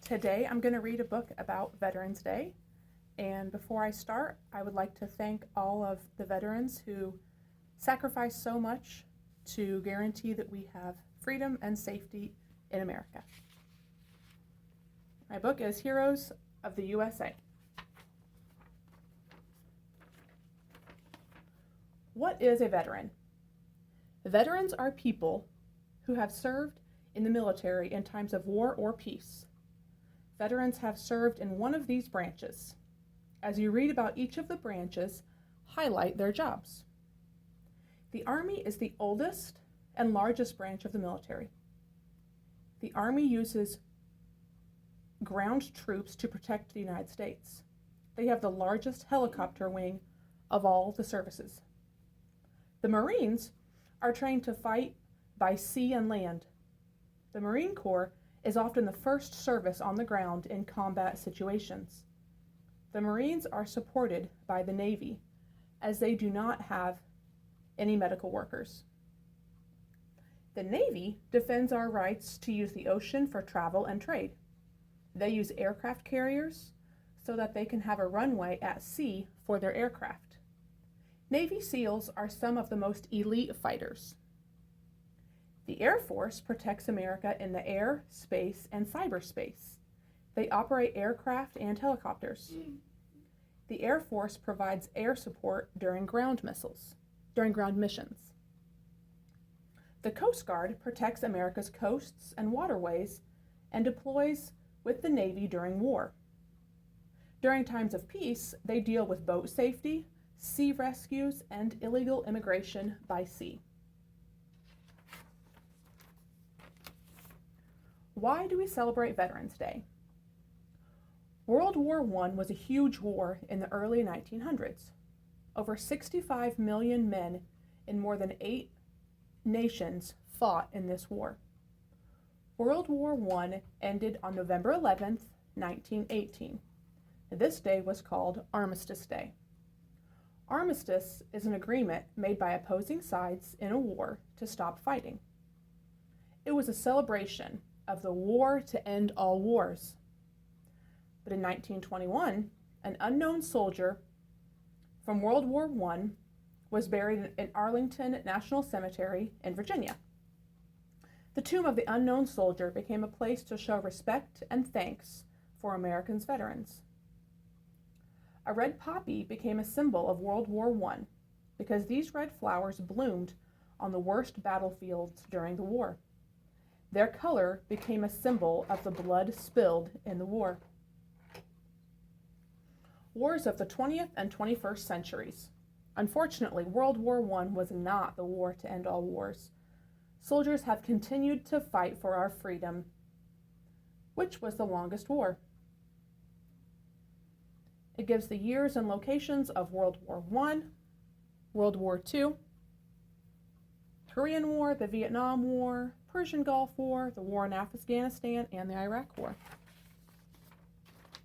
Today I'm going to read a book about Veterans Day, and before I start, I would like to thank all of the veterans who sacrificed so much to guarantee that we have freedom and safety in America. My book is Heroes of the USA. What is a veteran? Veterans are people who have served in the military in times of war or peace. Veterans have served in one of these branches. As you read about each of the branches, highlight their jobs. The Army is the oldest and largest branch of the military. The Army uses ground troops to protect the United States. They have the largest helicopter wing of all the services. The Marines are trained to fight by sea and land. The Marine Corps is often the first service on the ground in combat situations. The Marines are supported by the Navy, as they do not have any medical workers. The Navy defends our rights to use the ocean for travel and trade. They use aircraft carriers so that they can have a runway at sea for their aircraft. Navy SEALs are some of the most elite fighters. The Air Force protects America in the air, space, and cyberspace. They operate aircraft and helicopters. The Air Force provides air support during ground missions. The Coast Guard protects America's coasts and waterways and deploys with the Navy during war. During times of peace, they deal with boat safety, sea rescues, and illegal immigration by sea. Why do we celebrate Veterans Day? World War I was a huge war in the early 1900s. Over 65 million men in more than 8 nations fought in this war. World War I ended on November 11th, 1918. This day was called Armistice Day. Armistice is an agreement made by opposing sides in a war to stop fighting. It was a celebration of the war to end all wars. But in 1921, an unknown soldier from World War I was buried in Arlington National Cemetery in Virginia. The tomb of the unknown soldier became a place to show respect and thanks for Americans' veterans. A red poppy became a symbol of World War I because these red flowers bloomed on the worst battlefields during the war. Their color became a symbol of the blood spilled in the war. Wars of the 20th and 21st centuries. Unfortunately, World War I was not the war to end all wars. Soldiers have continued to fight for our freedom. Which was the longest war? It gives the years and locations of World War I, World War II, Korean War, the Vietnam War, Persian Gulf War, the war in Afghanistan, and the Iraq War.